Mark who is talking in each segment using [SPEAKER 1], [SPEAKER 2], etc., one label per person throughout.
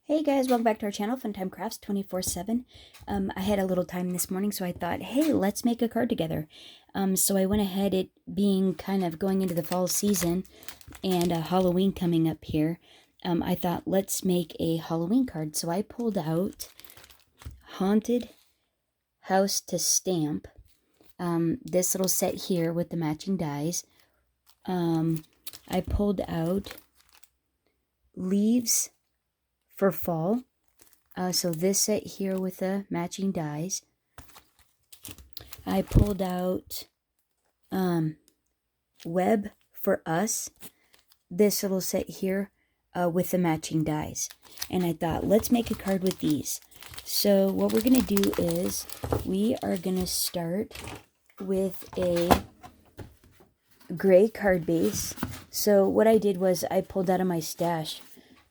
[SPEAKER 1] Hey guys, welcome back to our channel, Funtime Crafts 24/7. I had a little time this morning, so I thought, hey, let's make a card together. So I went ahead, it being kind of going into the fall season and Halloween coming up here. I thought, let's make a Halloween card. So I pulled out Haunted House to Stamp, this little set here with the matching dies. I pulled out Leaves for Fall. So this set here with the matching dies. I pulled out Web for Us, this little set here with the matching dies. And I thought, let's make a card with these. So what we're going to do is we are going to start with a gray card base. So what I did was I pulled out of my stash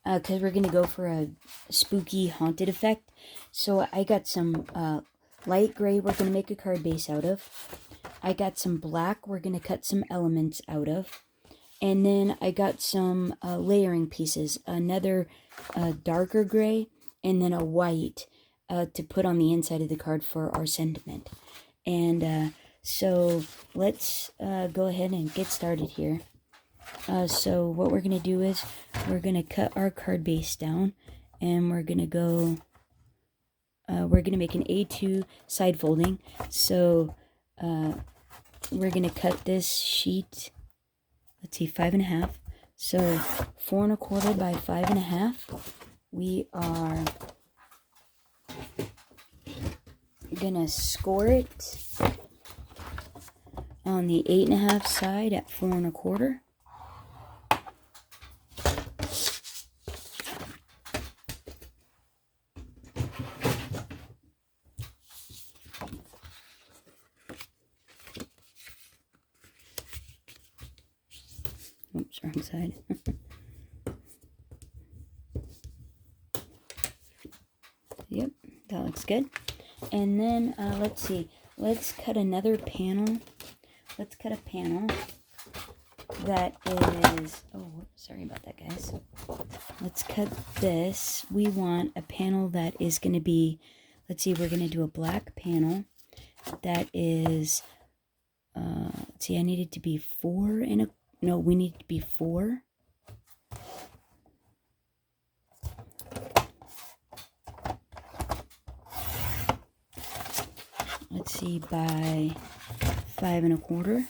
[SPEAKER 1] because we're going to go for a spooky haunted effect. So I got some light gray we're going to make a card base out of. I got some black we're going to cut some elements out of. And then I got some layering pieces, another darker gray, and then a white to put on the inside of the card for our sentiment. And so let's go ahead and get started here. So what we're going to do is we're going to cut our card base down, and we're going to go, we're going to make an A2 side folding. So we're going to cut this sheet, let's see, 5.5. So 4 1/4 by 5.5. We are going to score it on the 8.5 side at 4 1/4. Oops, wrong side. Yep, that looks good. And then, let's see. Let's cut another panel. Let's cut a panel that is... Oh, sorry about that, guys. Let's cut this. We want a panel that is going to be... Let's see, we're going to do a black panel that is... let's see, I need it to be 4 and a... No, we need it to be 4. Let's see, by 5 1/4.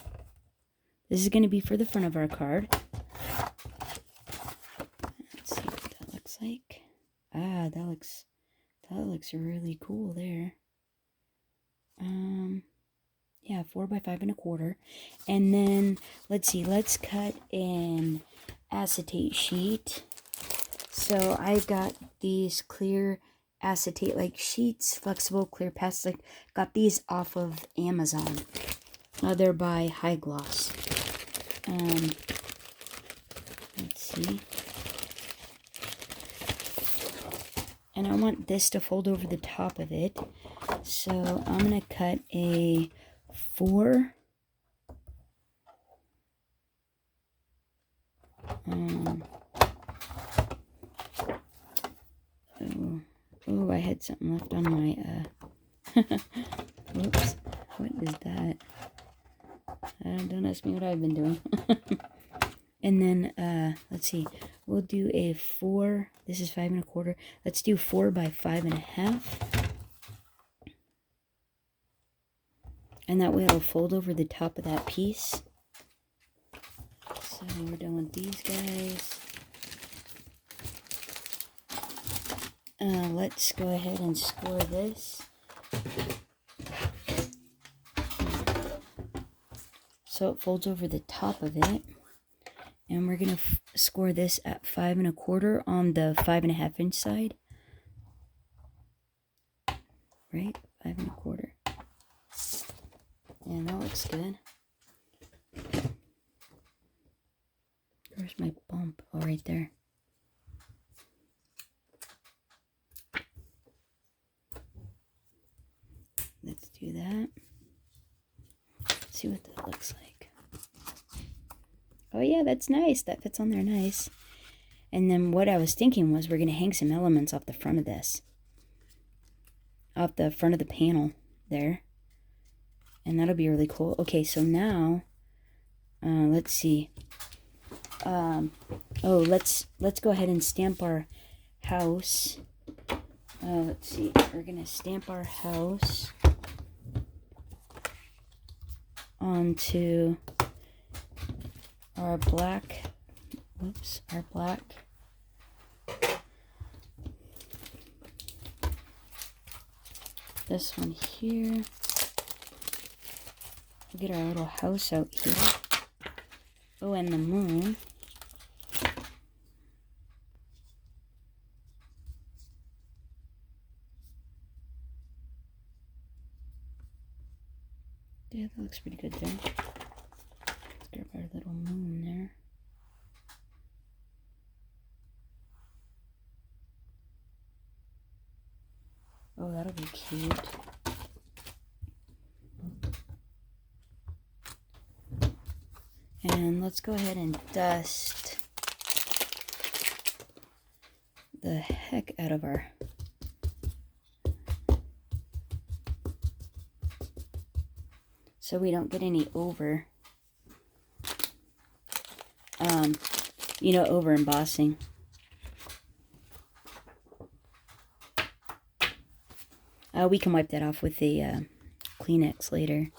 [SPEAKER 1] This is going to be for the front of our card. Let's see what that looks like. Ah, that looks really cool there. Yeah, 4 by 5 1/4. And then, let's see, let's cut an acetate sheet. So I've got these clear acetate like sheets, flexible clear plastic. Got these off of Amazon. They're by High Gloss. Let's see. And I want this to fold over the top of it. So I'm going to cut a 4. Oh, I had something left on my, whoops, what is that? Don't ask me what I've been doing. And then, let's see, we'll do a 4, this is 5 1/4, let's do 4 by 5.5. And that way it'll fold over the top of that piece. So we're done with these guys. Let's go ahead and score this. So it folds over the top of it. And we're going to score this at 5 1/4 on the 5.5 inch side. Right? 5 1/4. And that looks good. Where's my bump? Oh, right there. Let's do that. Let's see what that looks like. Oh yeah, that's nice. That fits on there nice. And then what I was thinking was we're going to hang some elements off the front of this. Off the front of the panel there. And that'll be really cool. Okay, so now, let's see. Let's go ahead and stamp our house. Let's see. We're going to stamp our house onto our black. Whoops, our black. This one here. We'll get our little house out here. Oh, and the moon. Yeah, that looks pretty good there. Let's grab our little moon there. Oh, that'll be cute. And let's go ahead and dust the heck out of our so we don't get any over over embossing. We can wipe that off with a Kleenex later.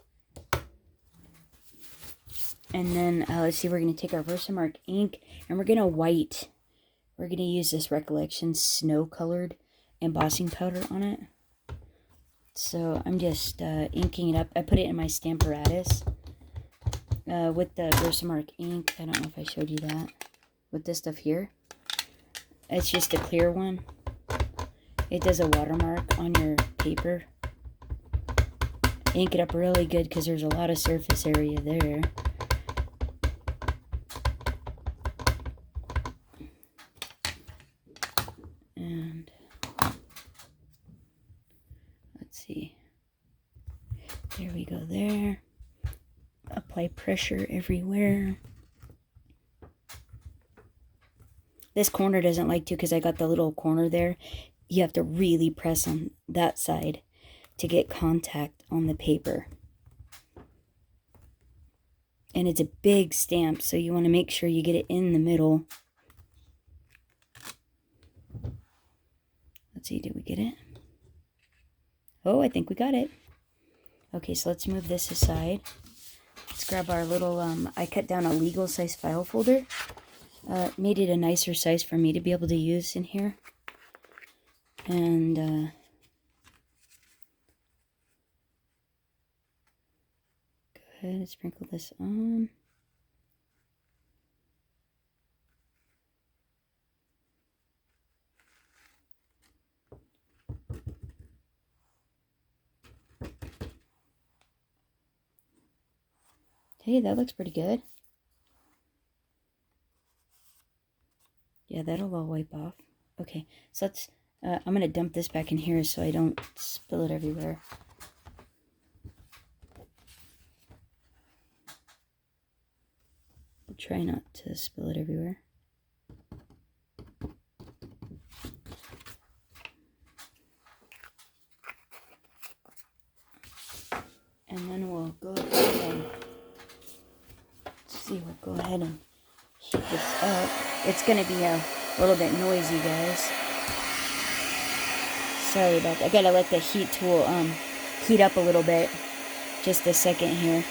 [SPEAKER 1] And then, let's see, we're going to take our Versamark ink, and we're going to white. We're going to use this Recollection snow-colored embossing powder on it. So, I'm just inking it up. I put it in my Stamparatus with the Versamark ink. I don't know if I showed you that. With this stuff here. It's just a clear one. It does a watermark on your paper. Ink it up really good because there's a lot of surface area there. And let's see. There we go there. Apply pressure everywhere. This corner doesn't like to because I got the little corner there. You have to really press on that side to get contact on the paper. And it's a big stamp, so you want to make sure you get it in the middle. Let's see, did we get it? Oh, I think we got it. Okay, so let's move this aside. Let's grab our little, I cut down a legal size file folder. Made it a nicer size for me to be able to use in here. And, go ahead and sprinkle this on. Hey, that looks pretty good. Yeah, that'll all wipe off. Okay, so let's, I'm going to dump this back in here so I don't spill it everywhere. I'll try not to spill it everywhere. And then we'll go ahead and, we'll go ahead and heat this up. It's going to be a little bit noisy, guys. Sorry about that. I gotta let the heat tool heat up a little bit. Just a second here.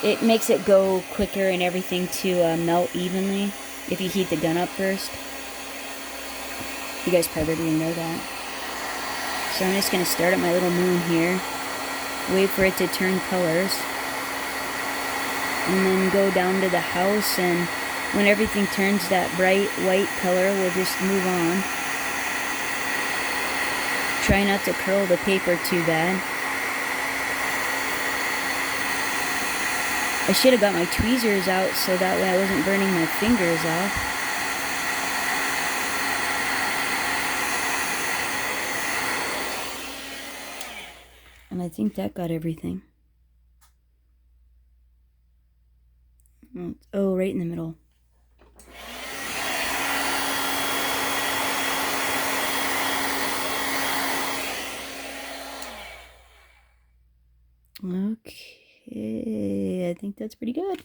[SPEAKER 1] It makes it go quicker and everything to melt evenly if you heat the gun up first. You guys probably didn't know that. So I'm just going to start at my little moon here. Wait for it to turn colors. And then go down to the house, and when everything turns that bright white color, we'll just move on. Try not to curl the paper too bad. I should have got my tweezers out so that way I wasn't burning my fingers off. And I think that got everything. Oh, right in the middle. Okay, I think that's pretty good.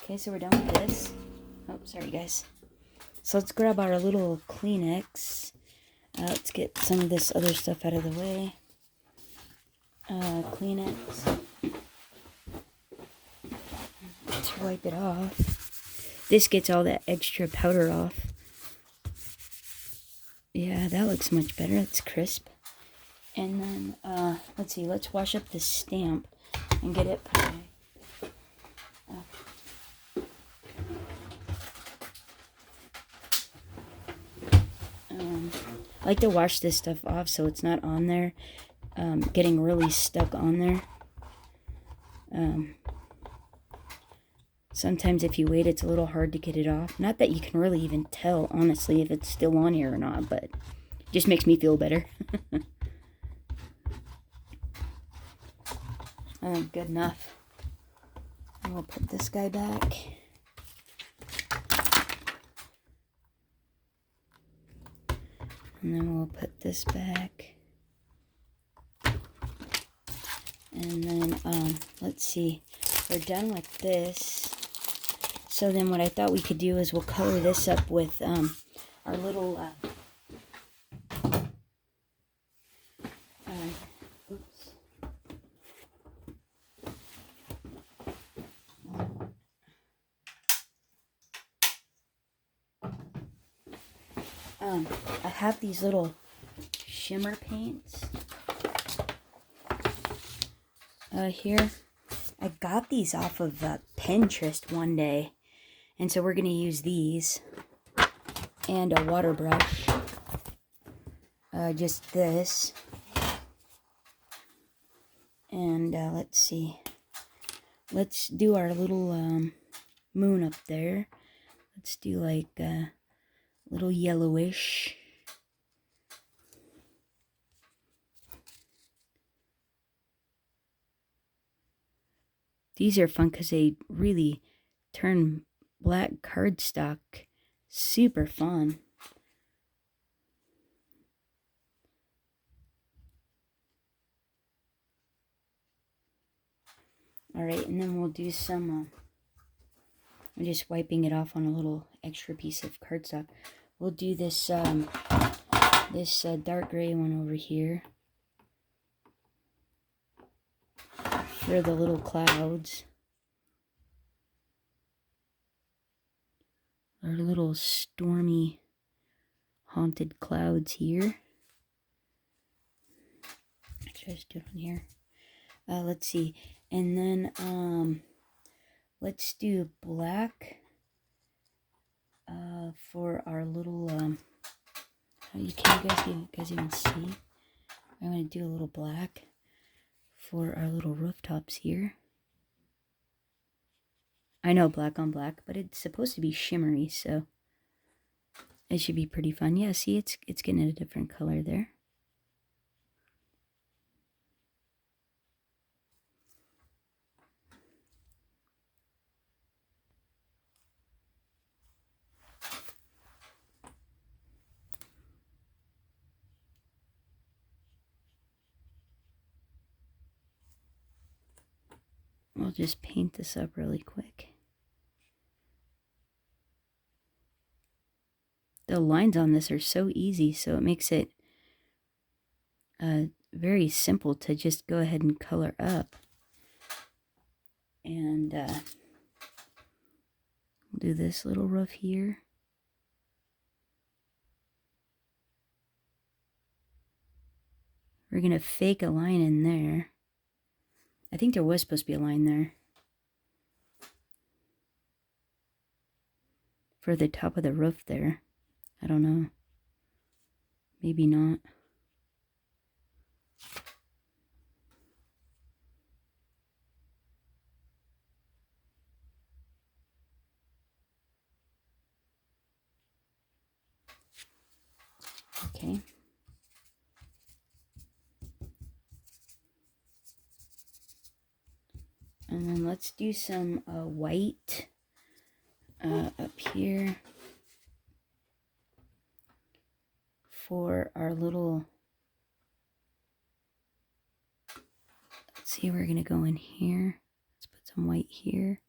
[SPEAKER 1] Okay, so we're done with this. Oh, sorry guys. So let's grab our little Kleenex. Let's get some of this other stuff out of the way. Kleenex. Let's wipe it off. This gets all that extra powder off. Yeah, that looks much better. It's crisp. And then, let's see, let's wash up the stamp and get it put away. I like to wash this stuff off so it's not on there, getting really stuck on there. Sometimes if you wait, it's a little hard to get it off. Not that you can really even tell, honestly, if it's still on here or not, but it just makes me feel better. Good enough. And we'll put this guy back. And then we'll put this back. And then, let's see. We're done with this. So then what I thought we could do is we'll color this up with, our little, oops. I have these little shimmer paints here. I got these off of Pinterest one day, and so we're going to use these and a water brush. Just this. And let's see. Let's do our little moon up there. Let's do like a little yellowish. These are fun because they really turn black cardstock super fun. Alright, and then we'll do some, I'm just wiping it off on a little extra piece of cardstock. We'll do this, this dark gray one over here for the little clouds. Our little stormy, haunted clouds here. Actually, I just do it on here. Let's see. And then, let's do black for our little, you guys even see? I'm going to do a little black for our little rooftops here. I know black on black, but it's supposed to be shimmery, so it should be pretty fun. Yeah, see, it's getting a different color there. We'll just paint this up really quick. The lines on this are so easy, so it makes it very simple to just go ahead and color up. And we'll do this little roof here. We're going to fake a line in there. I think there was supposed to be a line there for the top of the roof there. I don't know. Maybe not. Okay. And then let's do some white up here for our little, let's see Okay, we're gonna go in here. Let's put some white here.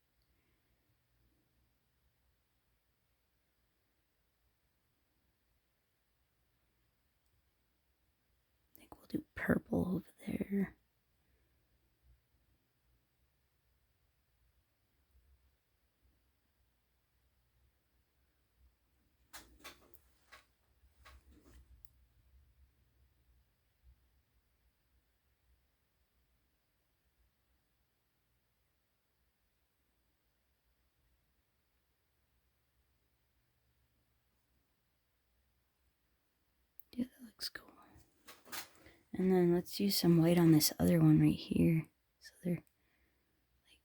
[SPEAKER 1] I think we'll do purple over there. Yeah, that looks cool. And then let's use some white on this other one right here. This other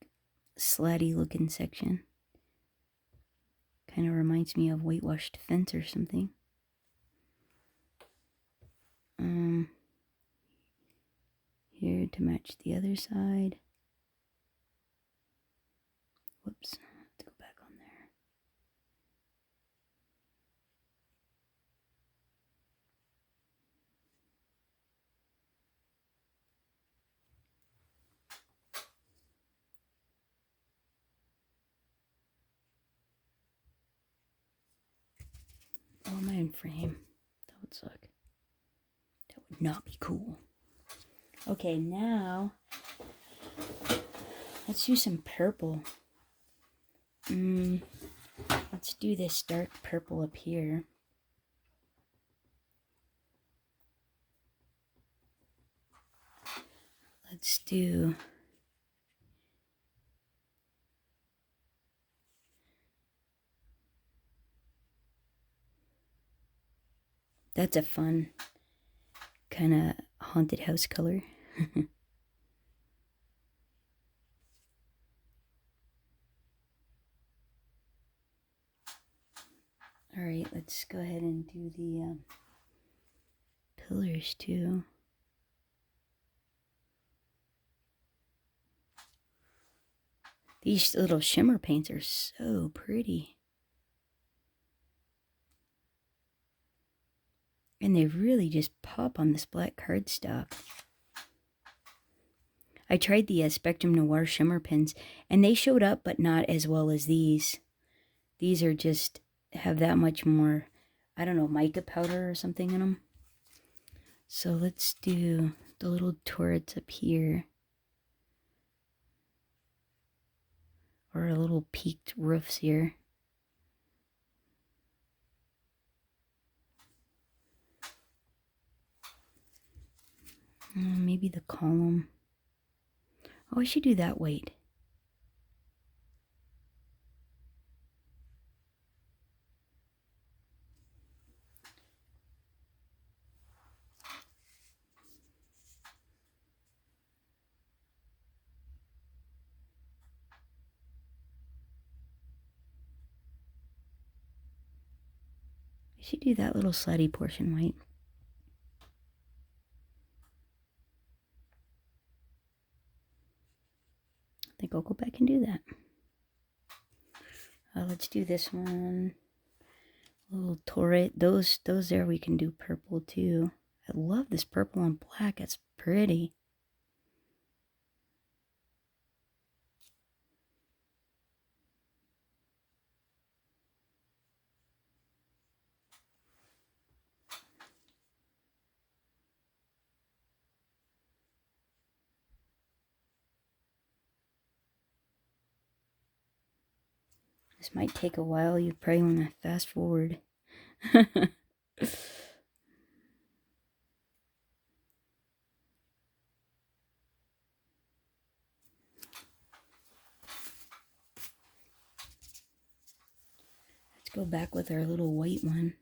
[SPEAKER 1] like slatty looking section. Kind of reminds me of whitewashed fence or something. Here to match the other side. Whoops, let's go back on there. Oh, am I in frame? That would suck. That would not be cool. Okay, now let's use some purple. Let's do this dark purple up here. Let's do that's a fun kind of haunted house color. All right, let's go ahead and do the pillars too. These little shimmer paints are so pretty. And they really just pop on this black cardstock. I tried the Spectrum Noir shimmer pens, and they showed up, but not as well as these. These are just, have that much more, I don't know, mica powder or something in them. So let's do the little turrets up here. Or a little peaked roofs here. Maybe the column. Oh, I should do that white. I should do that little slutty portion white. I think I'll go back and do that. Let's do this one. Little turret. Those there we can do purple too. I love this purple and black. It's pretty. This might take a while. You probably want to fast forward. Let's go back with our little white one.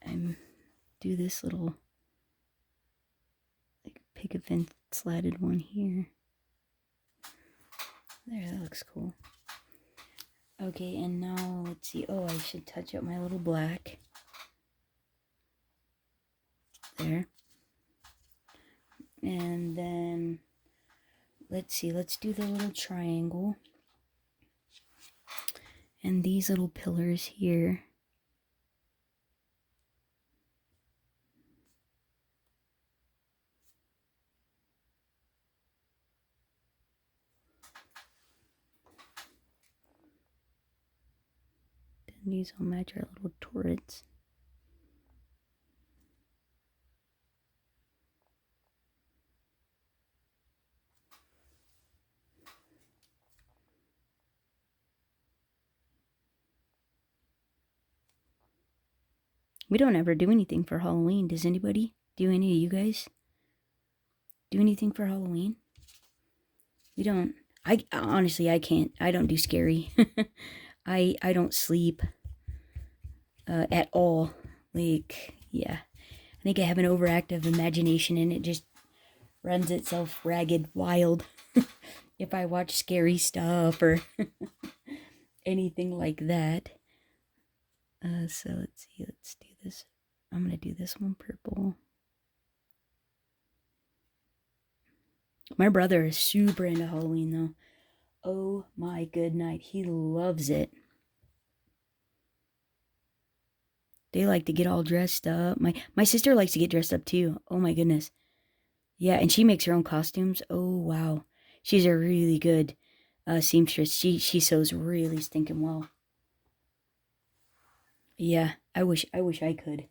[SPEAKER 1] And do this little like picket fence slatted one here. There, that looks cool. Okay, and now let's see. Oh, I should touch up my little black. There. And then let's see, let's do the little triangle. And these little pillars here. And these will match our little turrets. We don't ever do anything for Halloween. Does anybody? Do any of you guys do anything for Halloween? We don't. I honestly, I can't. I don't do scary. I don't sleep at all. Like, yeah. I think I have an overactive imagination and it just runs itself ragged wild if I watch scary stuff or anything like that. So let's see. Let's do this. I'm going to do this one purple. My brother is super into Halloween, though. Oh my good night. He loves it. They like to get all dressed up. My sister likes to get dressed up, too. Oh my goodness. Yeah, and she makes her own costumes. Oh, wow. She's a really good seamstress. She sews really stinking well. Yeah, I wish I could.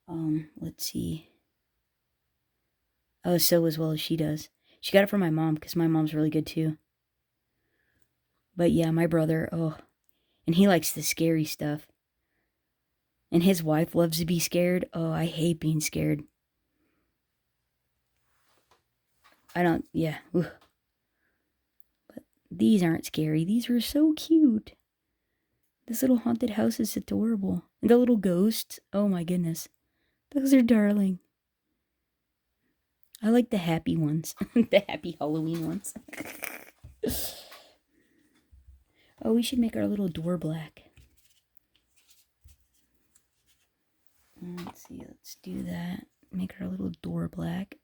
[SPEAKER 1] Let's see. Oh, sew as well as she does. She got it from my mom because my mom's really good too. But yeah, my brother, oh, and he likes the scary stuff. And his wife loves to be scared. Oh, I hate being scared. I don't, yeah. Ugh. But these aren't scary. These are so cute. This little haunted house is adorable. And the little ghosts, oh my goodness. Those are darling. I like the happy ones. The happy Halloween ones. Oh, we should make our little door black. Let's see, let's do that. Make our little door black.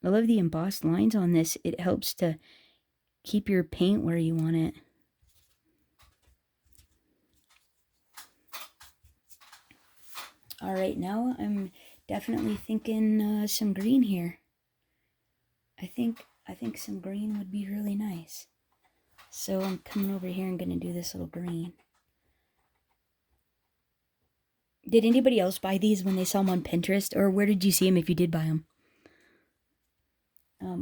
[SPEAKER 1] I love the embossed lines on this. It helps to keep your paint where you want it. All right, now I'm definitely thinking some green here. I think some green would be really nice. So I'm coming over here and gonna do this little green. Did anybody else buy these when they saw them on Pinterest, or where did you see them if you did buy them?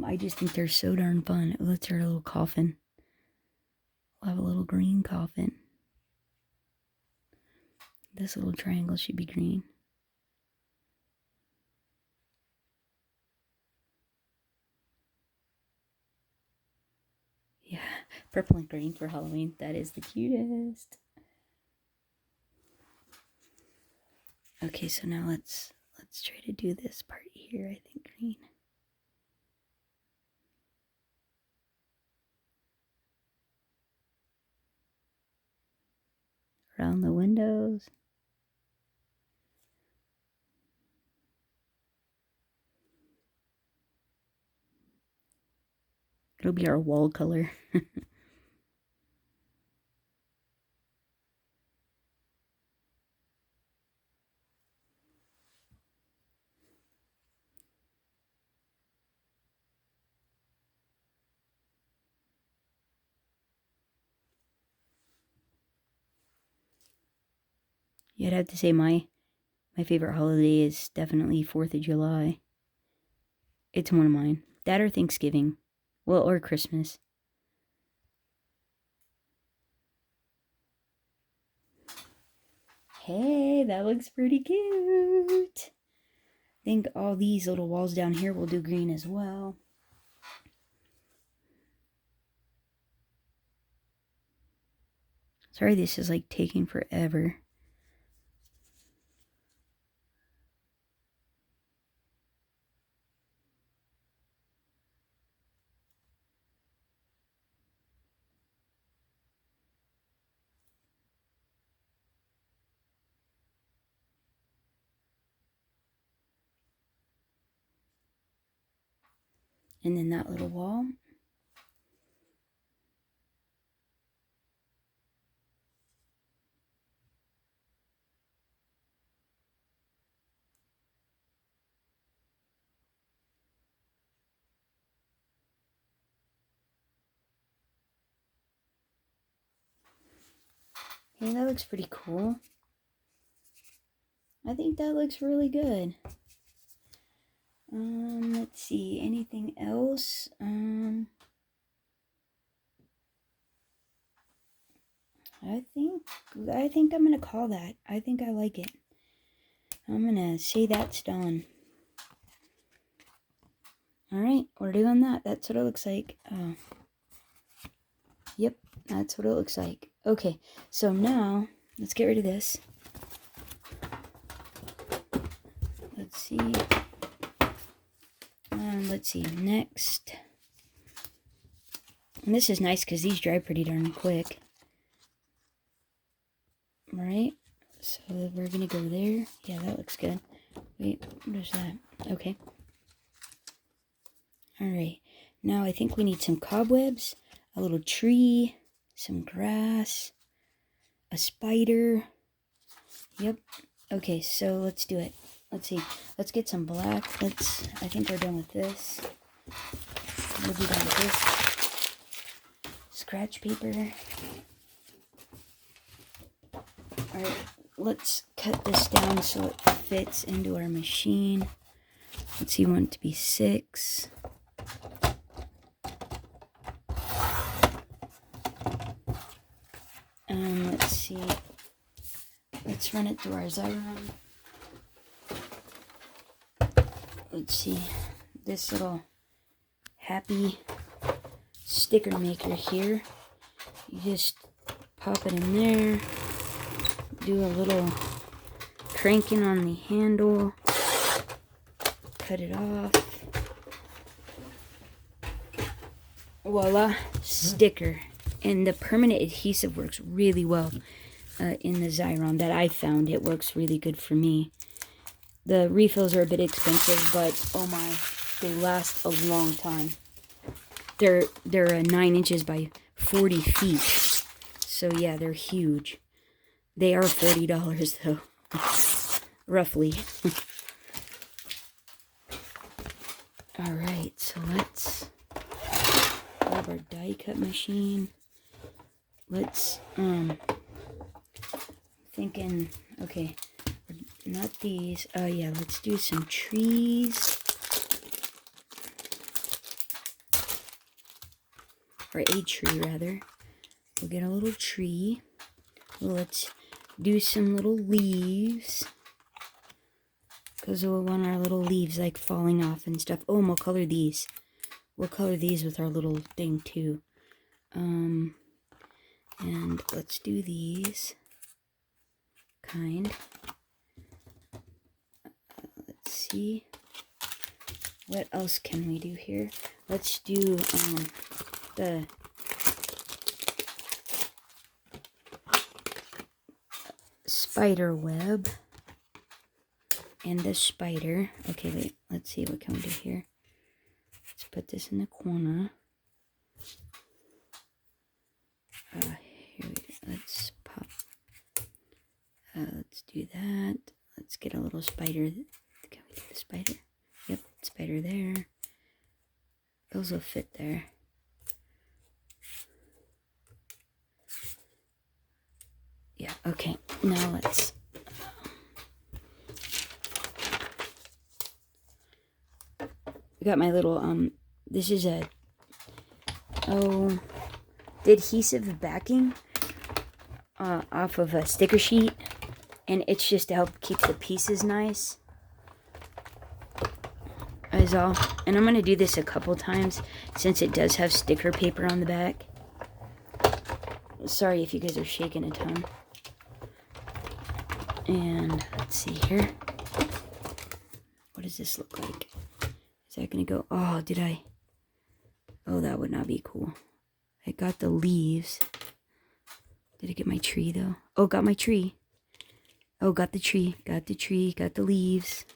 [SPEAKER 1] I just think they're so darn fun. Oh, that's our little coffin. We'll have a little green coffin. This little triangle should be green. Yeah, purple and green for Halloween. That is the cutest. Okay, so now let's try to do this part here. I think green. Around the windows. It'll be our wall color. Yeah, I'd have to say my favorite holiday is definitely 4th of July. It's one of mine. That or Thanksgiving. Well, or Christmas. Hey, that looks pretty cute. I think all these little walls down here will do green as well. Sorry, this is like taking forever. And then that little wall. Okay, that looks pretty cool. I think that looks really good. Let's see, anything else? I think I'm gonna call that. I think I like it. I'm gonna say that's done. Alright, we're doing that. That's what it looks like. Yep, that's what it looks like. Okay, so now, let's get rid of this. Let's see. Let's see, next. And this is nice because these dry pretty darn quick. Alright, so we're gonna go there. Yeah, that looks good. Wait, what is that? Okay. Alright, now I think we need some cobwebs, a little tree, some grass, a spider. Yep. Okay, so let's do it. Let's see. Let's get some black. I think we're done with this. We'll be done with this. Scratch paper. Alright, let's cut this down so it fits into our machine. Let's see, we want it to be 6. Let's see. Let's run it through our Xyron. Let's see. This little happy sticker maker here. You just pop it in there. Do a little cranking on the handle. Cut it off. Voila, sticker. And the permanent adhesive works really well in the Xyron that I found. It works really good for me. The refills are a bit expensive, but oh my, they last a long time. They're 9 inches by 40 feet. So yeah, they're huge. They are $40 though, roughly. Alright, so let's grab our die cut machine. Let's, thinking, okay, not these. Yeah, let's do some trees. Or a tree, rather. We'll get a little tree. Let's do some little leaves. Because we'll want our little leaves, like, falling off and stuff. Oh, and we'll color these. We'll color these with our little thing, too. And let's do these. Kind. Let's see. What else can we do here? Let's do the spider web and the spider. Okay, wait. Let's see. What can we do here? Let's put this in the corner. Here we go. Let's pop. Let's do that. Let's get a little spider. Can we do the spider? Yep, spider there. Those will fit there. Yeah, okay. Now let's... I got my little, this is a... the adhesive backing off of a sticker sheet. And it's just to help keep the pieces nice. Is all. And I'm going to do this a couple times since it does have sticker paper on the back. Sorry if you guys are shaking a ton. And let's see here. What does this look like? Is that going to go? Oh, did I? Oh, that would not be cool. I got the leaves. Did I get my tree though? Oh, got my tree. Oh, got the tree. Got the tree. Got the leaves.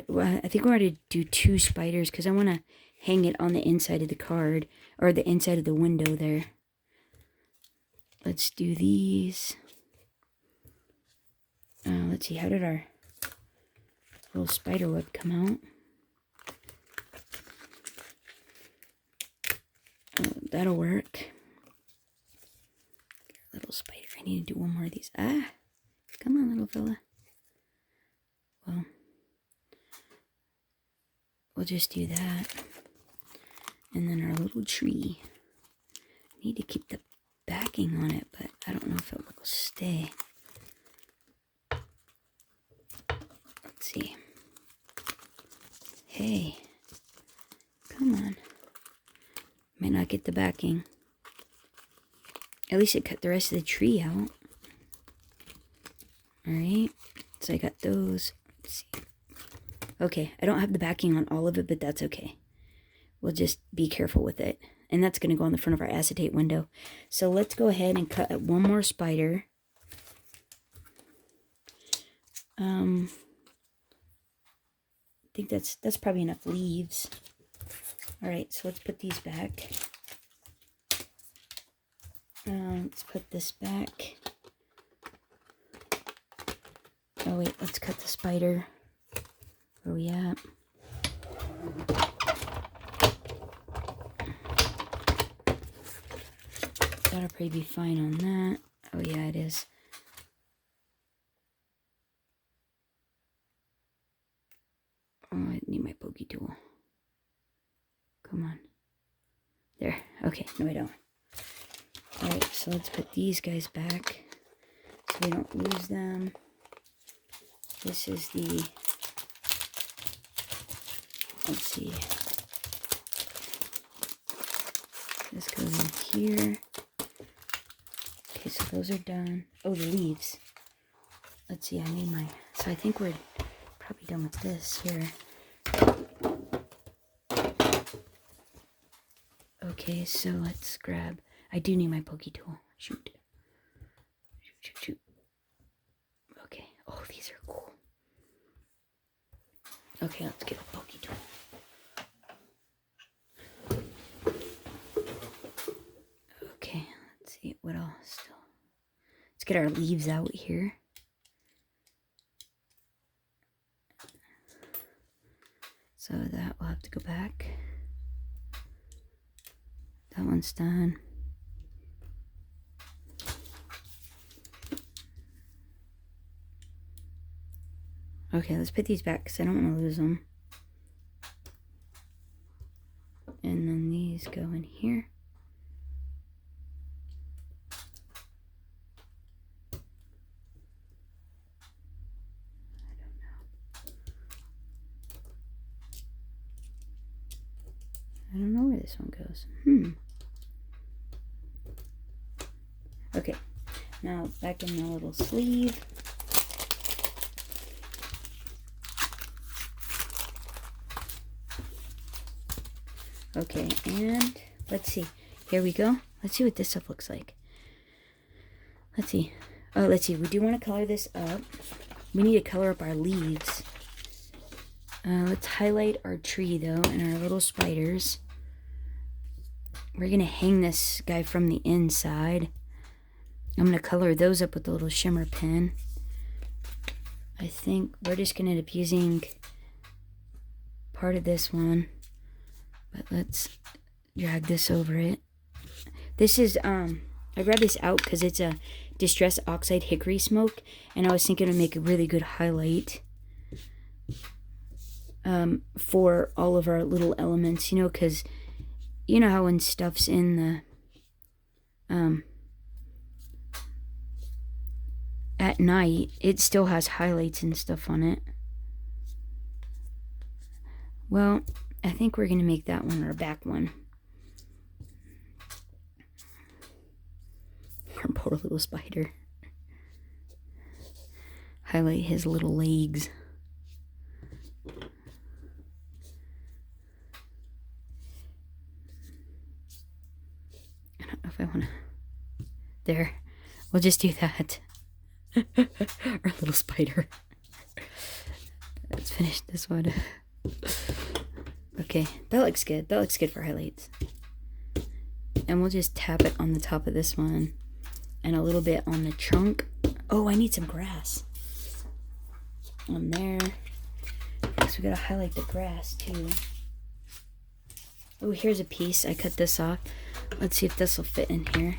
[SPEAKER 1] Well, I think we're going to do 2 spiders because I want to hang it on the inside of the card or the inside of the window there. Let's do these. Let's see, how did our little spider web come out? That'll work. Little spider I need to do one more of these. Ah, come on, little fella. Well, we'll just do that. And then our little tree. I need to keep the backing on it, but I don't know if it will stay. Let's see. Hey, come on. Might not get the backing. At least it cut the rest of the tree out. Alright, so I got those. Let's see. Okay, I don't have the backing on all of it, but that's okay. We'll just be careful with it. And that's going to go on the front of our acetate window. So let's go ahead and cut one more spider. I think that's probably enough leaves. Alright, so let's put these back. Let's put this back. Oh wait, let's cut the spider. Where are we at? That'll probably be fine on that. Oh yeah, it is. Oh, I need my pokey tool. Come on. There. Okay, no I don't. Alright, so let's put these guys back so we don't lose them. This is the, let's see. This goes in here. Okay, so those are done. Oh, the leaves. Let's see, I need my, so I think we're probably done with this here. Okay, so let's grab, I do need my pokey tool. Shoot. Shoot. Okay. Oh, these are cool. Okay, let's get a pokey tool. Okay, let's see what else still. Let's get our leaves out here. So that will have to go back. That one's done. Okay, let's put these back because I don't want to lose them. And then these go in here. I don't know where this one goes. Okay, now back in the little sleeve. Okay, and let's see. Here we go. Let's see what this stuff looks like. Let's see. Oh, let's see. We do want to color this up. We need to color up our leaves. Let's highlight our tree, though, and our little spiders. We're going to hang this guy from the inside. I'm going to color those up with a little shimmer pen. I think we're just going to end up using part of this one. But let's drag this over it. This is, I grabbed this out because it's a distress oxide hickory smoke. And I was thinking it would make a really good highlight for all of our little elements, you know, because you know how when stuff's in the, at night, it still has highlights and stuff on it. Well, I think we're going to make that one our back one. Our poor little spider. Highlight his little legs. I don't know if I want to... There. We'll just do that. Our little spider. Let's finish this one. Okay, that looks good. That looks good for highlights. And we'll just tap it on the top of this one. And a little bit on the trunk. Oh, I need some grass. On there. So we gotta highlight the grass too. Oh, here's a piece. I cut this off. Let's see if this will fit in here.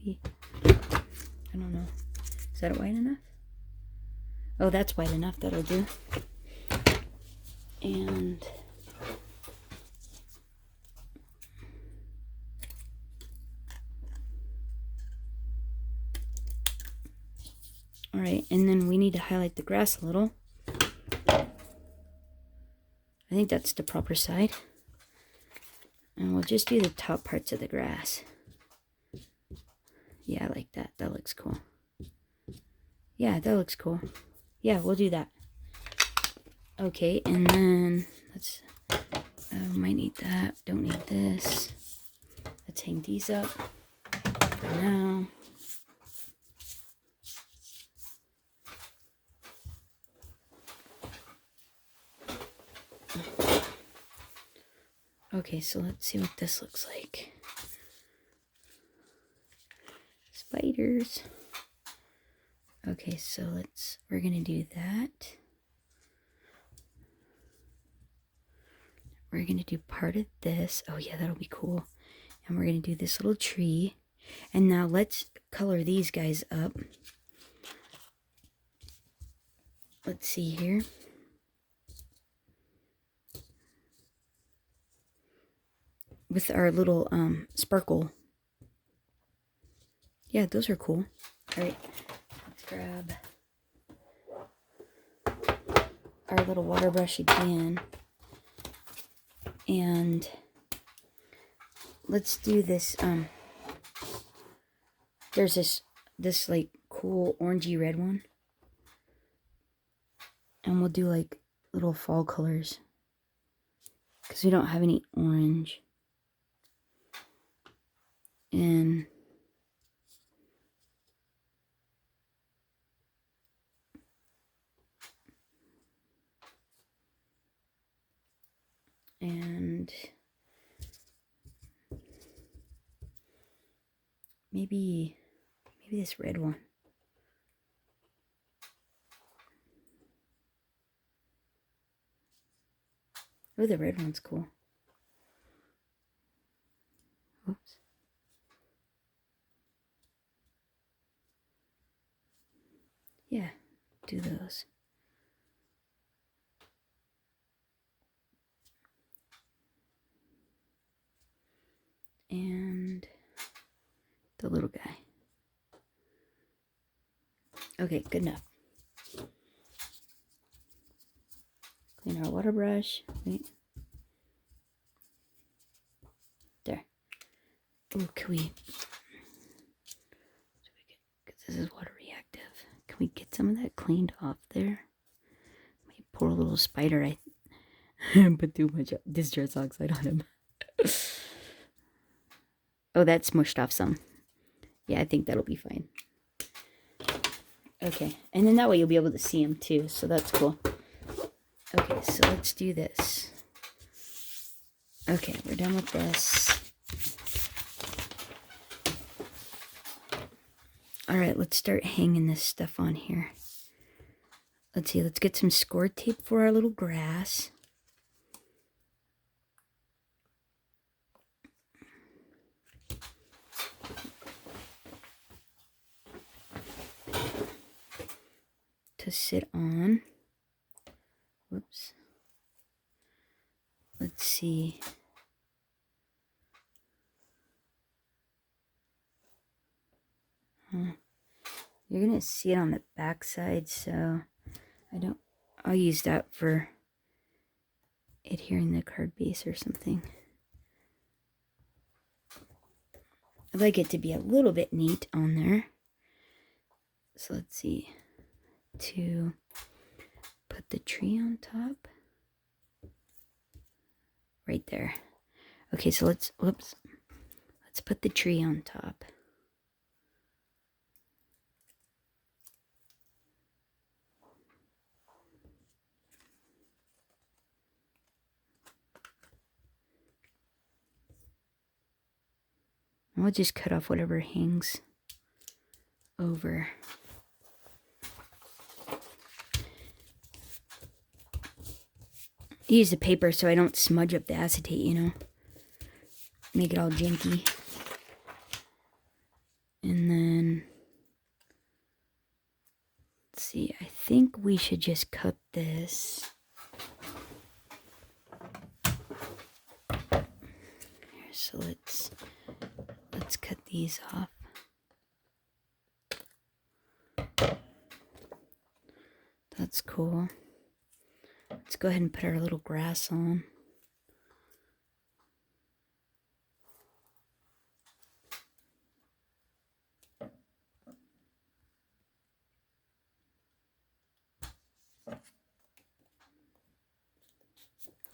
[SPEAKER 1] maybe. I don't know. Is that wide enough? Oh, that's wide enough. That'll do. And all right, and then we need to highlight the grass a little. I think that's the proper side. And we'll just do the top parts of the grass. Yeah, I like that. That looks cool. Yeah, that looks cool. Yeah, we'll do that. Okay, and then let's, might need that. Don't need this. Let's hang these up for now. Okay, so let's see what this looks like. Spiders. Okay, so we're gonna do that. We're gonna do part of this. Oh yeah, that'll be cool. And we're gonna do this little tree. And now let's color these guys up. Let's see here. With our little sparkle. Yeah, those are cool. All right, let's grab our little water brush again. And let's do this. There's this like cool orangey red one. And we'll do like little fall colors. Because we don't have any orange. And maybe this red one. Oh, the red one's cool. Oops. Yeah, do those. And the little guy. Okay, good enough. Clean our water brush. Wait. There. Oh, can we... Because this is water reactive. Can we get some of that cleaned off there? My poor little spider. I put too much distress oxide on him. Oh, that smushed off some. Yeah, I think that'll be fine. Okay, and then that way you'll be able to see him too, so that's cool. Okay, so let's do this. Okay, we're done with this. Alright, let's start hanging this stuff on here. Let's see, let's get some score tape for our little grass. To sit on. Whoops. Let's see. You're gonna see it on the back side, so I'll use that for adhering the card base or something. I'd like it to be a little bit neat on there. So let's see. To put the tree on top. Right there. Okay, so let's put the tree on top. And we'll just cut off whatever hangs over. Use the paper so I don't smudge up the acetate, you know. Make it all janky. And we should just cut this. Here, so let's cut these off. That's cool. Let's go ahead and put our little grass on.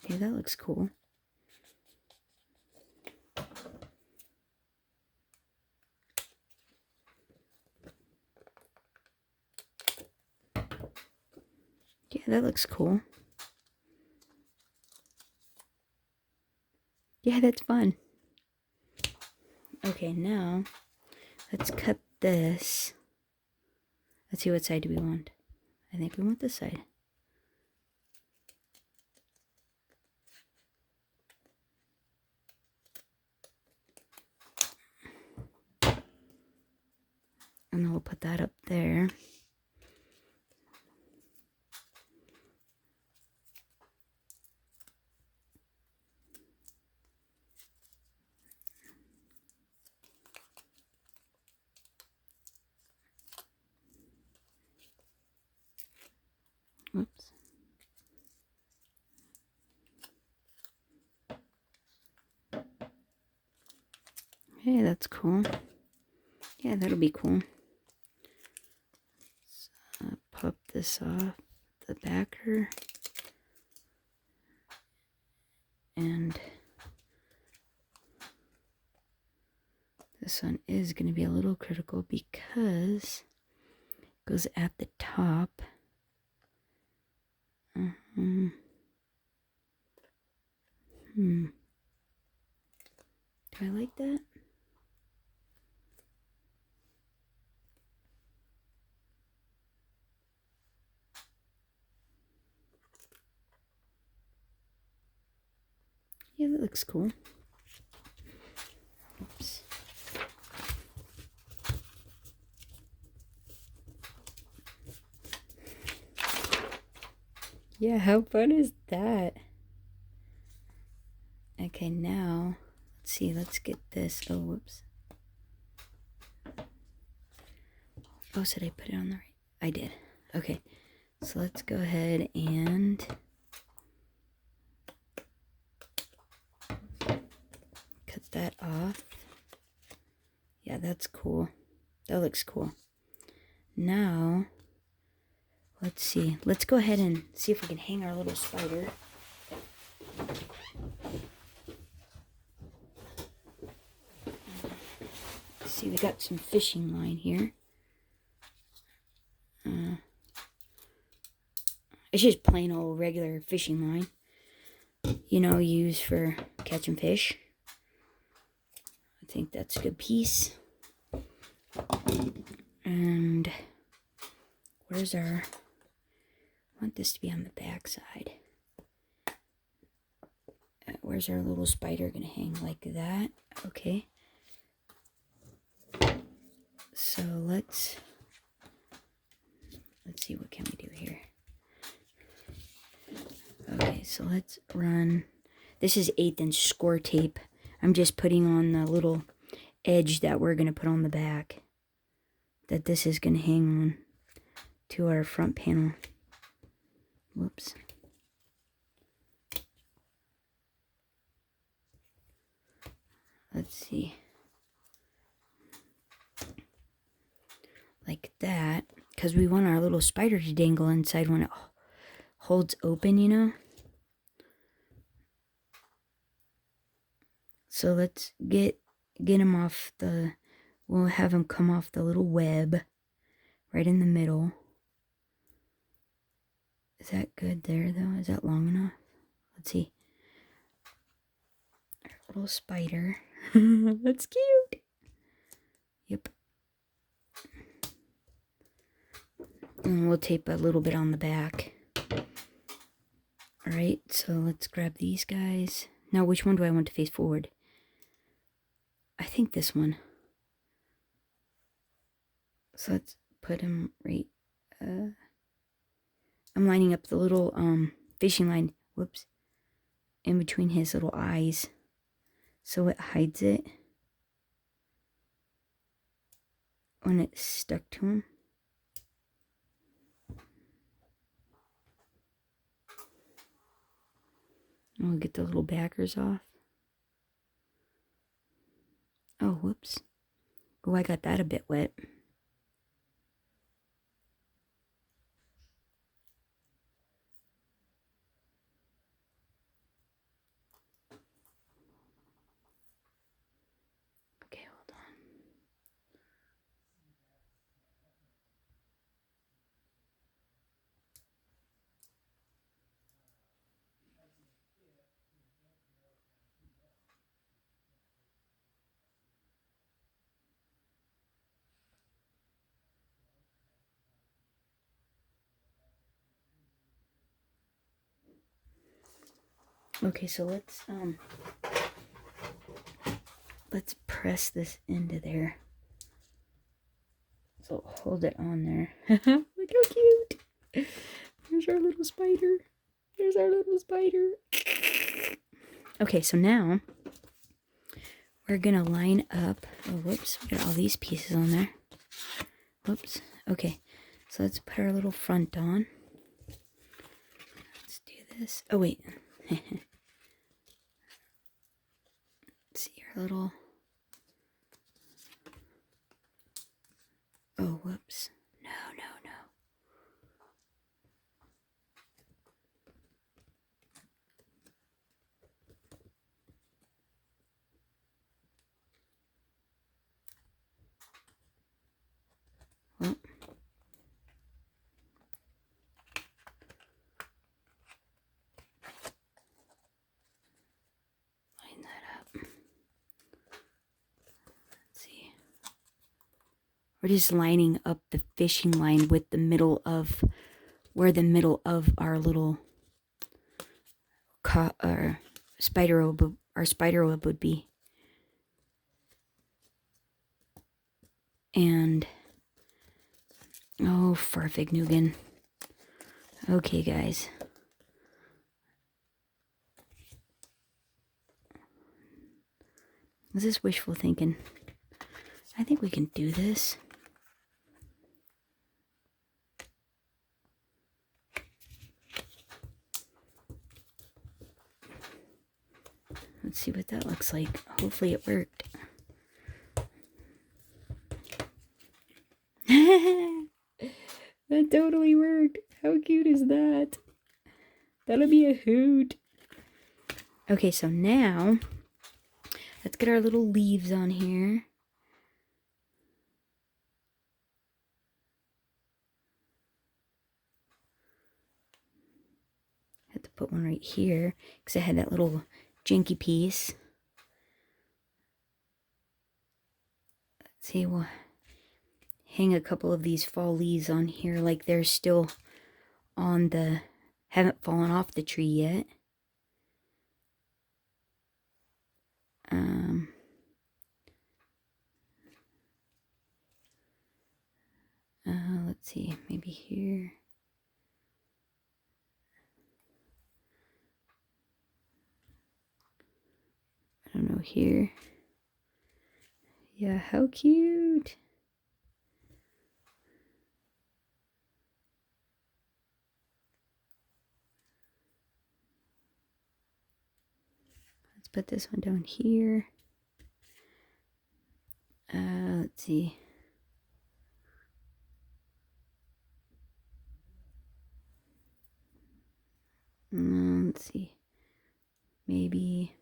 [SPEAKER 1] Okay, that looks cool. Yeah, that looks cool. Yeah, that's fun. Okay, now let's cut this. Let's see, what side do we want? I think we want this side. And then we'll put that up there. Whoops. Hey, that's cool. Yeah, that'll be cool. Let's pop this off the backer. And this one is going to be a little critical because it goes at the top. Do I like that? Yeah, that looks cool. Oops. Yeah, how fun is that? Okay, now, let's see, let's get this. Oh, whoops. Oh, should I put it on the right? I did. Okay, so let's go ahead and cut that off. Yeah, that's cool. That looks cool. Now, let's see. Let's go ahead and see if we can hang our little spider. See, we got some fishing line here. It's just plain old regular fishing line. You know, used for catching fish. I think that's a good piece. And where's our... I want this to be on the back side. Where's our little spider gonna hang? Like that? Okay. So let's see, what can we do here? Okay, so let's run. This is 1/8 inch score tape. I'm just putting on the little edge that we're gonna put on the back. That this is gonna hang on to our front panel. Whoops. Let's see. Like that. Because we want our little spider to dangle inside when it holds open, you know? So let's get him off the... We'll have him come off the little web. Right in the middle. Is that good there, though? Is that long enough? Let's see. Our little spider. That's cute. Yep. And we'll tape a little bit on the back. Alright, so let's grab these guys. Now, which one do I want to face forward? I think this one. So let's put him right... I'm lining up the little fishing line, whoops, in between his little eyes so it hides it when it's stuck to him. We'll get the little backers off. Oh, whoops. Oh, I got that a bit wet. Okay, hold on. Okay, so let's press this into there. So hold it on there. Look how cute. There's our little spider. There's our little spider. Okay, so now we're gonna line up. Oh, whoops, we got all these pieces on there. Whoops. Okay, so let's put our little front on. Let's do this. Oh, wait. Let's see our little. Oh, whoops. No. Well, line that up. Let's see. We're just lining up the fishing line with the middle of where the middle of our little spider web would be. And oh, farfignugan. Okay, guys. Is this wishful thinking? I think we can do this. Let's see what that looks like. Hopefully it worked. That totally worked. How cute is that? That'll be a hoot. Okay, so now let's get our little leaves on here. Had to put one right here because I had that little janky piece. Let's see, we'll hang a couple of these fall leaves on here like they're still on the, haven't fallen off the tree yet. Let's see, maybe here. I don't know, here. Yeah, how cute. Let's put this one down here. Let's see. Let's see. Maybe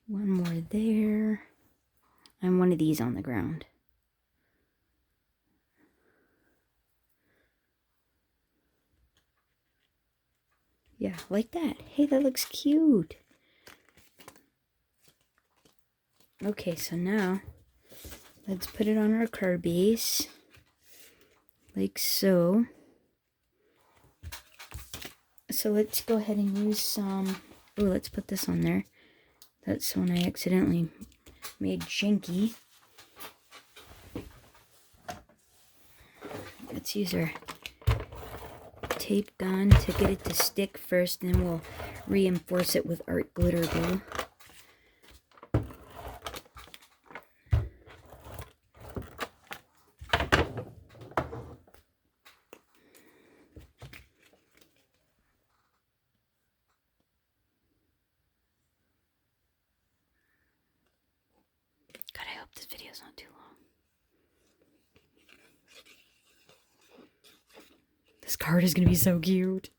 [SPEAKER 1] one more there. And one of these on the ground. Yeah, like that. Hey, that looks cute. Okay, so now let's put it on our card base. Like so. So let's go ahead and use some. Oh, let's put this on there. That's one I accidentally made janky. Let's use our tape gun to get it to stick first, then we'll reinforce it with art glitter glue. God, I hope this video's not too long. This card is gonna be so cute.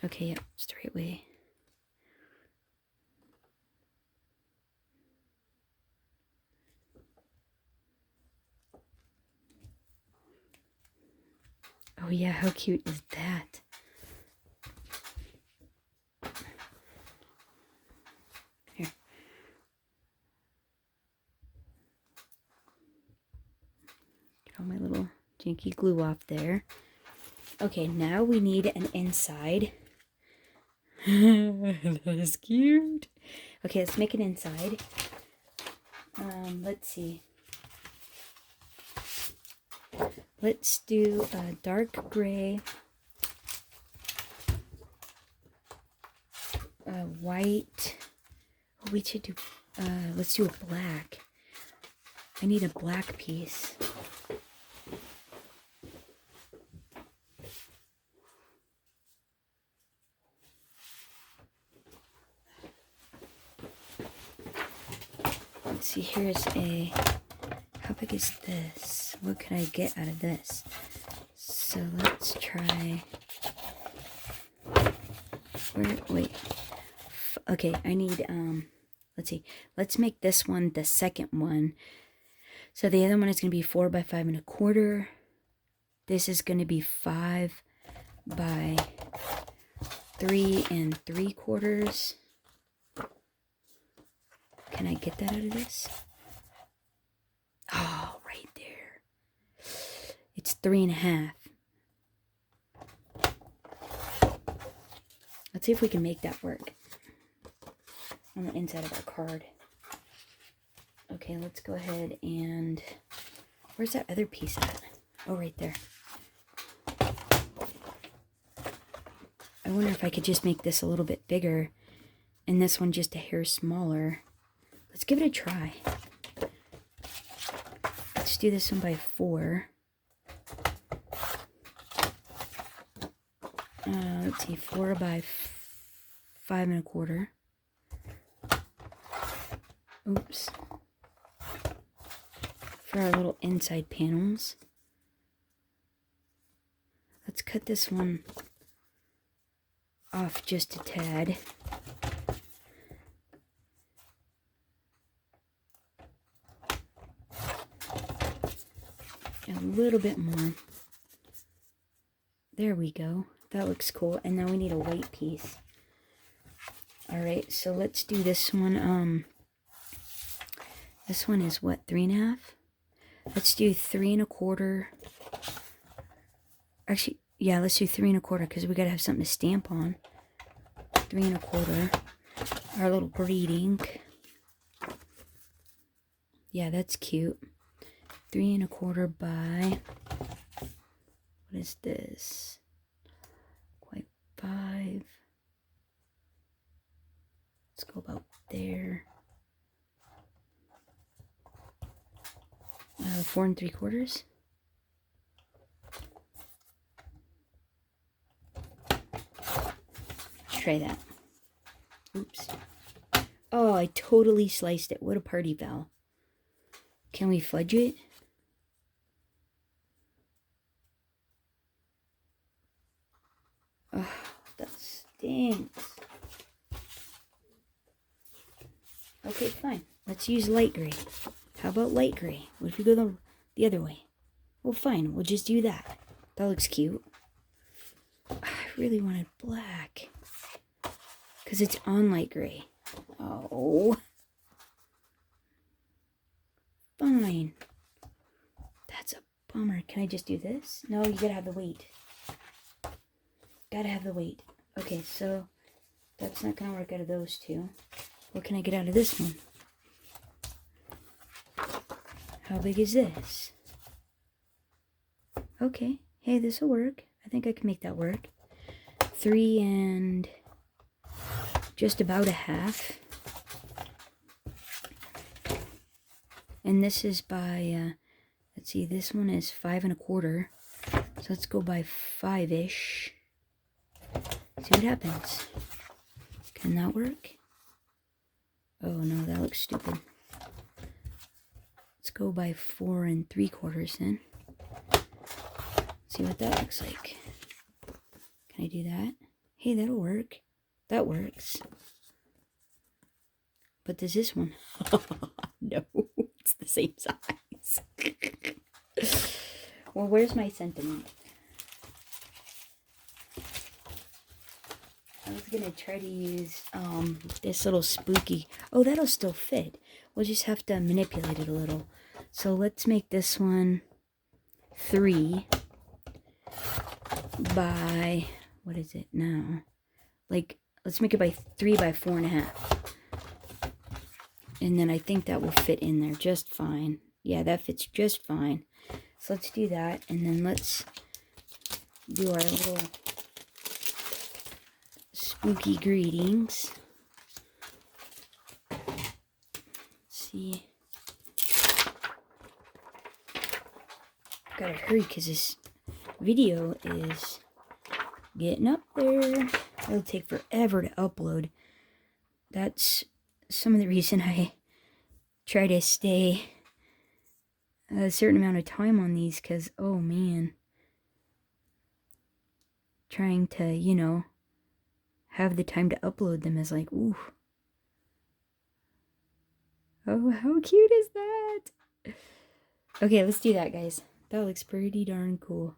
[SPEAKER 1] Okay, yep, straight way. Oh yeah, how cute is that? Here. Get all my little janky glue off there. Okay, now we need an inside. That is cute. Okay, let's make an inside. Let's see. Let's do a dark gray, white. Oh, we should do, let's do a black. I need a black piece. Let's see, here's a, how big is this? What can I get out of this? So let's try, wait. Okay, I need, let's see. Let's make this one the second one. So the other one is going to be 4 by 5 1/4. This is going to be 5 by 3 3/4. Can I get that out of this? Oh, right there. It's 3 1/2. Let's see if we can make that work on the inside of our card. Okay, let's go ahead and... Where's that other piece at? Oh, right there. I wonder if I could just make this a little bit bigger and this one just a hair smaller. Let's give it a try. Let's do this one by 4. Let's see, 4 by 5 1/4. Oops. For our little inside panels. Let's cut this one off just a tad. A little bit more. There we go. That looks cool. And now we need a white piece. Alright, so let's do this one. This one is what, 3 1/2? Let's do 3 1/4. Actually, yeah, let's do 3 1/4 because we gotta have something to stamp on. 3 1/4. Our little breed ink. Yeah, that's cute. 3 1/4 by, what is this? Quite 5. Let's go about there. 4 3/4. Let's try that. Oops. Oh, I totally sliced it. What a party foul. Can we fudge it? Oh, that stinks. Okay, fine. Let's use light gray. How about light gray? What if we go the other way? Well, fine. We'll just do that. That looks cute. I really wanted black. Because it's on light gray. Oh. Fine. That's a bummer. Can I just do this? No, you gotta have the weight. Gotta have the weight. Okay, so that's not gonna work out of those two. What can I get out of this one? How big is this? Okay. Hey, this will work. I think I can make that work. 3 and just about a half. And this is by, let's see, this one is 5 1/4. So let's go by 5-ish. See what happens. Can that work? Oh no, that looks stupid. Let's go by 4 3/4 then. See what that looks like. Can I do that? Hey, that'll work. That works. But does this one? No, it's the same size. Well, where's my sentiment? I was gonna try to use this little spooky. Oh, that'll still fit. We'll just have to manipulate it a little. So let's make this one 3 by, what is it now? Like, let's make it by 3 by 4 1/2. And then I think that will fit in there just fine. Yeah, that fits just fine. So let's do that, and then let's do our little spooky greetings. Let's see. Gotta hurry because this video is getting up there. It'll take forever to upload. That's some of the reason I try to stay a certain amount of time on these, because, oh man, trying to, you know, have the time to upload them is like, ooh. Oh, how cute is that? Okay, let's do that, guys. That looks pretty darn cool.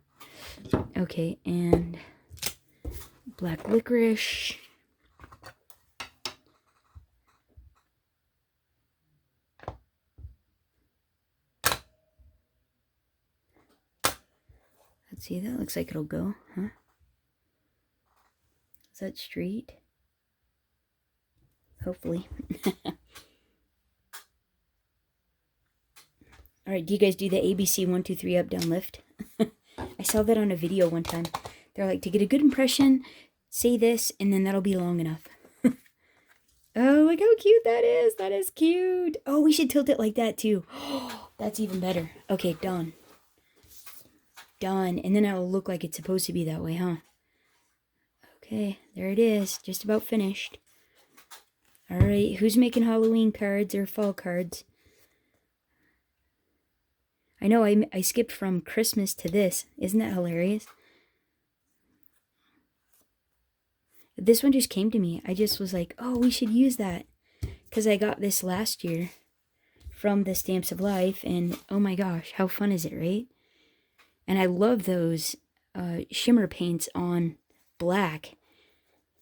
[SPEAKER 1] Okay, and black licorice. Let's see, that looks like it'll go, huh? Is that straight? Hopefully. Alright, do you guys do the ABC 1, 2, 3 up, down, lift? I saw that on a video one time. They're like, to get a good impression, say this, and then that'll be long enough. Oh, look how cute that is. That is cute. Oh, we should tilt it like that too. That's even better. Okay, done. Done. And then it'll look like it's supposed to be that way, huh? Okay, there it is. Just about finished. Alright, who's making Halloween cards or fall cards? I know I skipped from Christmas to this. Isn't that hilarious? This one just came to me. I just was like, oh, we should use that. Because I got this last year from the Stamps of Life. And oh my gosh, how fun is it, right? And I love those shimmer paints on black.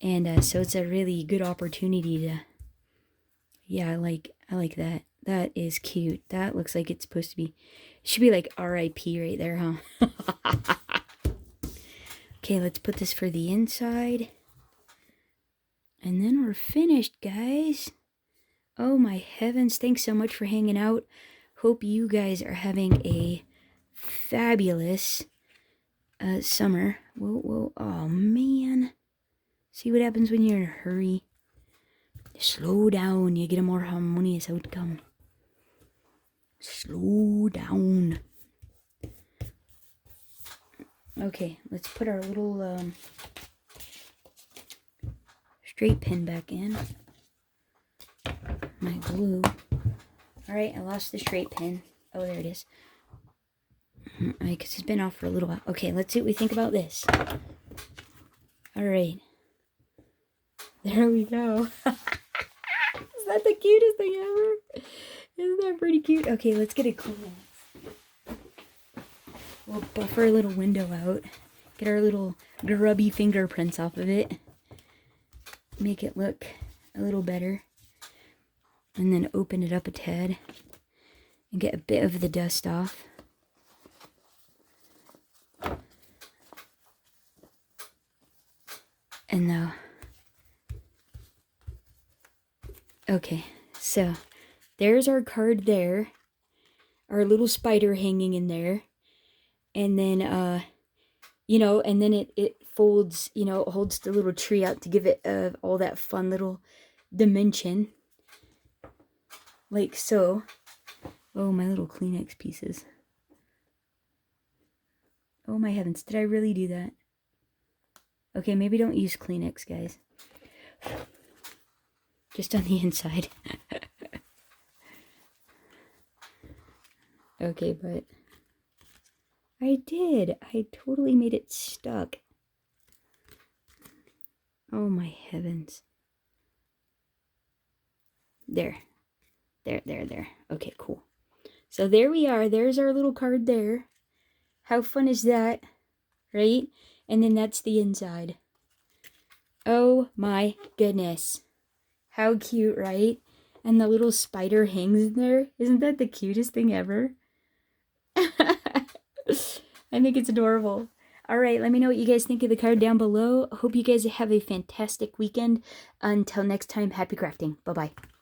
[SPEAKER 1] And so it's a really good opportunity to... Yeah, I like that. That is cute. That looks like it's supposed to be... It should be like R.I.P. right there, huh? Okay, let's put this for the inside. And then we're finished, guys. Oh my heavens, thanks so much for hanging out. Hope you guys are having a fabulous summer. Whoa, oh man. See what happens when you're in a hurry. Slow down, you get a more harmonious outcome. Slow down. Okay, let's put our little straight pin back in. My glue. Alright, I lost the straight pin. Oh, there it is. Because it's been off for a little while. Okay, let's see what we think about this. Alright. There we go. Is that the cutest thing ever? Isn't that pretty cute? Okay, let's get it clean. We'll buff our little window out. Get our little grubby fingerprints off of it. Make it look a little better. And then open it up a tad. And get a bit of the dust off. And now... Okay, so there's our card there. Our little spider hanging in there. And then, you know, and then it folds, you know, it holds the little tree out to give it all that fun little dimension. Like so. Oh, my little Kleenex pieces. Oh my heavens, did I really do that? Okay, maybe don't use Kleenex, guys. Just on the inside. Okay, but I did. I totally made it stuck. Oh my heavens. There. There. Okay, cool. So there we are. There's our little card there. How fun is that? Right? And then that's the inside. Oh my goodness. How cute, right? And the little spider hangs in there. Isn't that the cutest thing ever? I think it's adorable. All right, let me know what you guys think of the card down below. Hope you guys have a fantastic weekend. Until next time, happy crafting. Bye-bye.